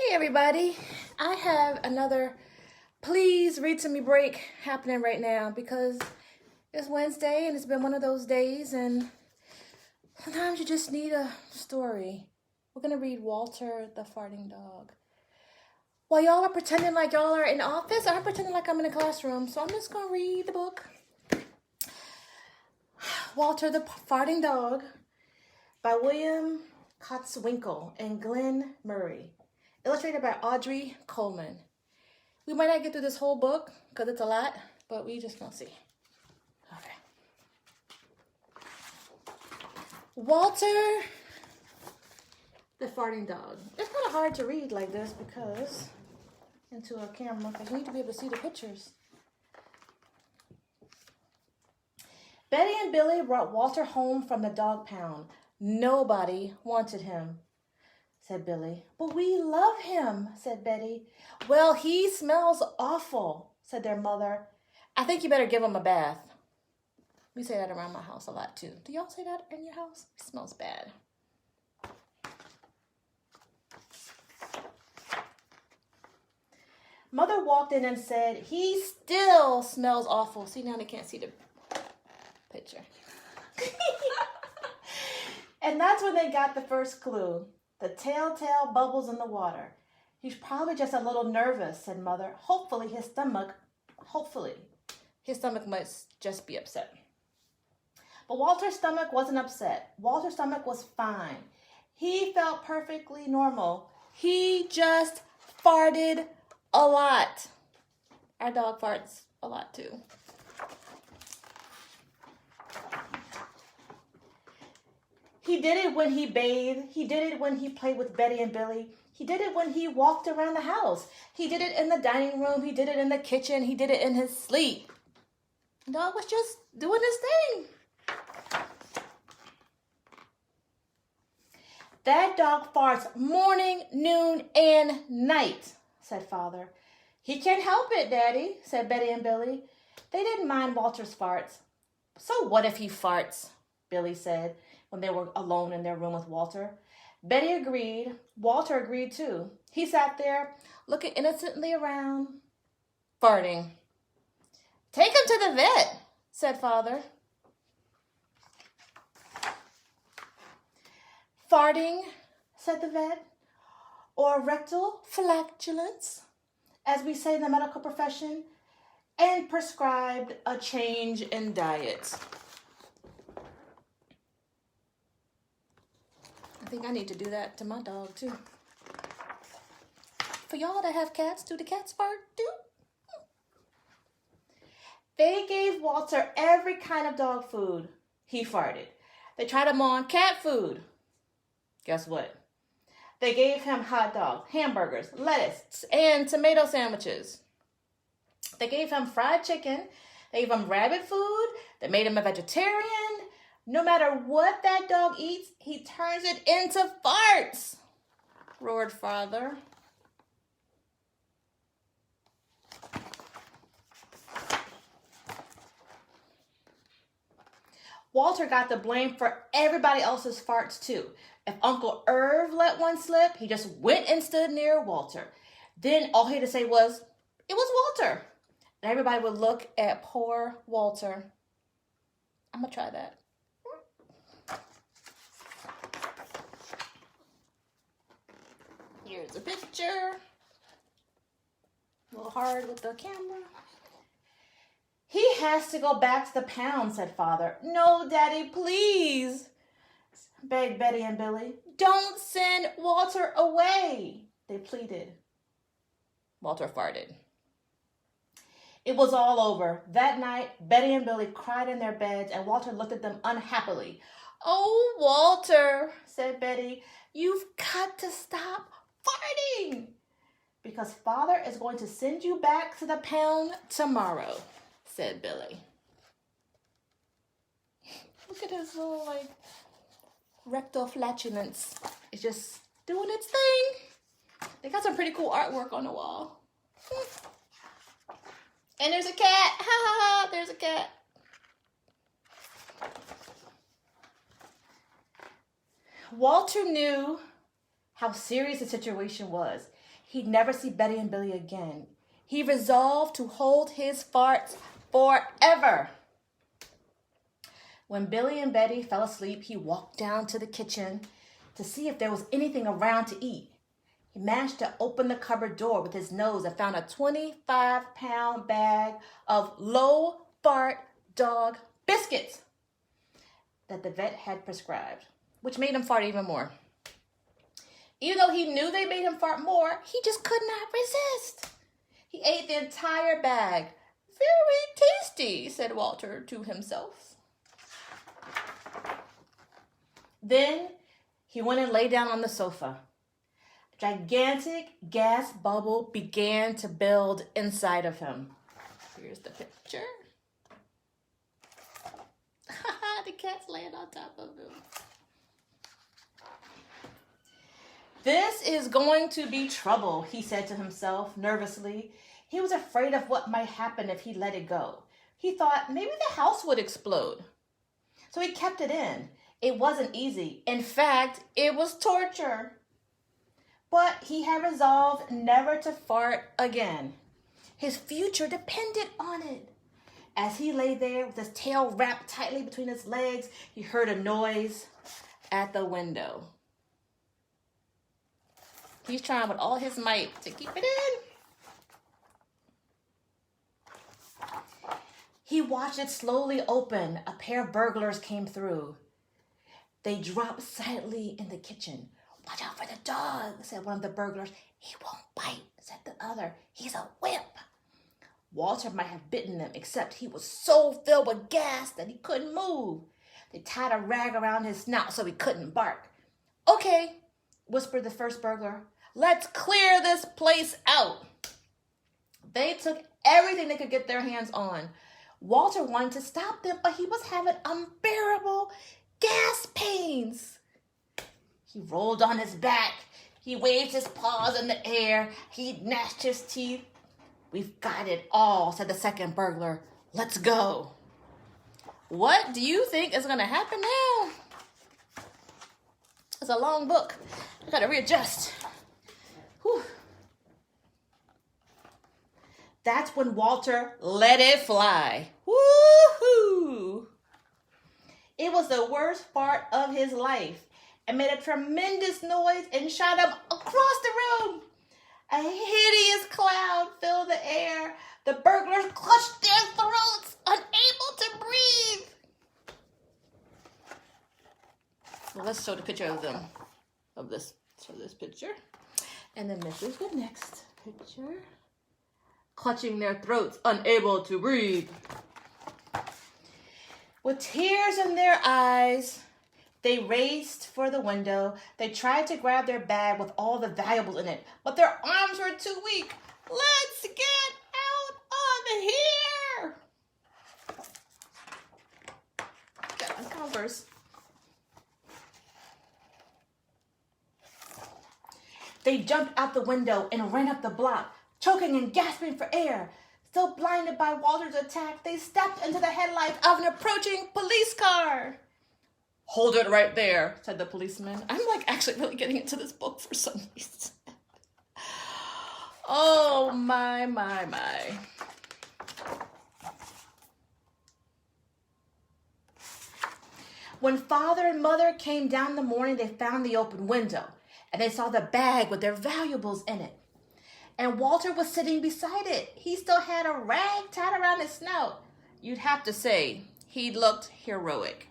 Hey everybody, I have another please read to me break happening right now because it's Wednesday and it's been one of those days and sometimes you just need a story. We're going to read Walter the Farting Dog. While y'all are pretending like y'all are in office, I'm pretending like I'm in a classroom, so I'm just going to read the book. Walter the Farting Dog by William Kotzwinkle and Glenn Murray. Illustrated by Audrey Coleman. We might not get through this whole book because it's a lot, but we just gonna see. Okay. Walter the Farting Dog. It's kind of hard to read like this because into a camera because you need to be able to see the pictures. Betty and Billy brought Walter home from the dog pound. Nobody wanted him, said Billy. But we love him, said Betty. Well, he smells awful, said their mother. I think you better give him a bath. We say that around my house a lot too. Do y'all say that in your house? It smells bad. Mother walked in and said, he still smells awful. See, now they can't see the picture. And that's when they got the first clue. The telltale bubbles in the water. He's probably just a little nervous, said Mother. Hopefully his stomach must just be upset. But Walter's stomach wasn't upset. Walter's stomach was fine. He felt perfectly normal. He just farted a lot. Our dog farts a lot too. He did it when he bathed. He did it when he played with Betty and Billy. He did it when he walked around the house. He did it in the dining room. He did it in the kitchen. He did it in his sleep. The dog was just doing his thing. That dog farts morning, noon, and night, said Father. He can't help it, Daddy, said Betty and Billy. They didn't mind Walter's farts. So what if he farts, Billy said, when they were alone in their room with Walter. Betty agreed. Walter agreed too. He sat there, looking innocently around, farting. Take him to the vet, said Father. Farting, said the vet, or rectal flatulence, as we say in the medical profession, and prescribed a change in diet. I think I need to do that to my dog too. For y'all that have cats, do the cats fart too? They gave Walter every kind of dog food. He farted. They tried him on cat food. Guess what? They gave him hot dogs, hamburgers, lettuce, and tomato sandwiches. They gave him fried chicken. They gave him rabbit food. They made him a vegetarian. No matter what that dog eats, he turns it into farts, roared Father. Walter got the blame for everybody else's farts too. If Uncle Irv let one slip, he just went and stood near Walter. Then all he had to say was, it was Walter. And everybody would look at poor Walter. I'm going to try that. Here's a picture. A little hard with the camera. He has to go back to the pound, said Father. No, Daddy, please, begged Betty and Billy. Don't send Walter away, they pleaded. Walter farted. It was all over. That night, Betty and Billy cried in their beds, and Walter looked at them unhappily. Oh, Walter, said Betty, you've got to stop farting, because Father is going to send you back to the pound tomorrow, said Billy. Look at his little, rectal flatulence. It's just doing its thing. They got some pretty cool artwork on the wall. And there's a cat. Ha ha ha, there's a cat. Walter knew how serious the situation was. he'd never see Betty and Billy again. He resolved to hold his farts forever. When Billy and Betty fell asleep, he walked down to the kitchen to see if there was anything around to eat. He managed to open the cupboard door with his nose and found a 25-pound bag of low-fart dog biscuits that the vet had prescribed, which made him fart even more. Even though he knew they made him fart more, he just could not resist. He ate the entire bag. Very tasty, said Walter to himself. Then he went and lay down on the sofa. A gigantic gas bubble began to build inside of him. Here's the picture. The cat's laying on top of him. This is going to be trouble, he said to himself nervously. He was afraid of what might happen if he let it go. He thought maybe the house would explode. So he kept it in. It wasn't easy. In fact, it was torture. But he had resolved never to fart again. His future depended on it. As he lay there with his tail wrapped tightly between his legs, he heard a noise at the window. He's trying with all his might to keep it in. He watched it slowly open. A pair of burglars came through. They dropped silently in the kitchen. Watch out for the dog, said one of the burglars. He won't bite, said the other. He's a wimp. Walter might have bitten them, except he was so filled with gas that he couldn't move. They tied a rag around his snout so he couldn't bark. Okay, whispered the first burglar. Let's clear this place out. They took everything they could get their hands on. Walter wanted to stop them, but he was having unbearable gas pains. He rolled on his back. He waved his paws in the air. He gnashed his teeth. We've got it all, said the second burglar. Let's go. What do you think is going to happen now? It's a long book. I got to readjust. Whew. That's when Walter let it fly. Woo-hoo! It was the worst part of his life. It made a tremendous noise and shot up across the room. A hideous cloud filled the air. The burglars clutched their throats, unable to breathe. Well, let's show the picture of them, of this picture. And then this is the next picture. Clutching their throats, unable to breathe. With tears in their eyes, they raced for the window. They tried to grab their bag with all the valuables in it, but their arms were too weak. Let's get out of here! Got my Converse. They jumped out the window and ran up the block, choking and gasping for air. Still blinded by Walter's attack, they stepped into the headlights of an approaching police car. Hold it right there, said the policeman. I'm actually really getting into this book for some reason. Oh, my. When father and mother came down in the morning, they found the open window, and they saw the bag with their valuables in it. And Walter was sitting beside it. He still had a rag tied around his snout. You'd have to say he looked heroic.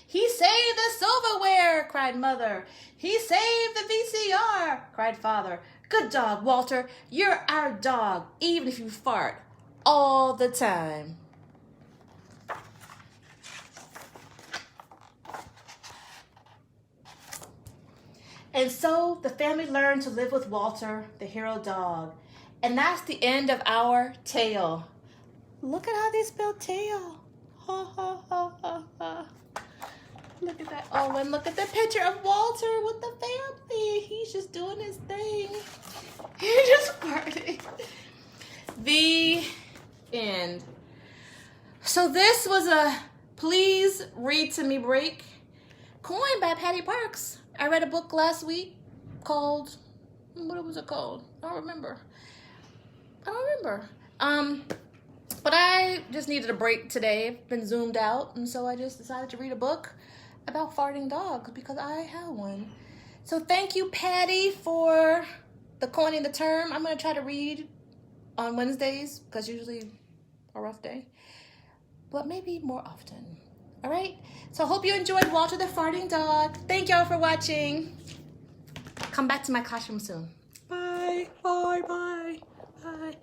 He saved the silverware, cried mother. He saved the VCR, cried father. Good dog, Walter. You're our dog, even if you fart all the time. And so the family learned to live with Walter, the hero dog. And that's the end of our tale. Look at how they spell tail. Ha, ha, ha, ha, ha. Look at that. Oh, and look at the picture of Walter with the family. He's just doing his thing. He's just partying. The end. So this was a Please Read to Me break, coined by Patty Parks. I read a book last week called What was it called? I don't remember. But I just needed a break today. I've been zoomed out, and so I just decided to read a book about farting dogs because I have one. So thank you, Patty, for the coining the term. I'm going to try to read on Wednesdays because usually a rough day, but maybe more often. All right? So I hope you enjoyed Walter the Farting Dog. Thank y'all for watching. Come back to my classroom soon. Bye. Bye. Bye. Bye.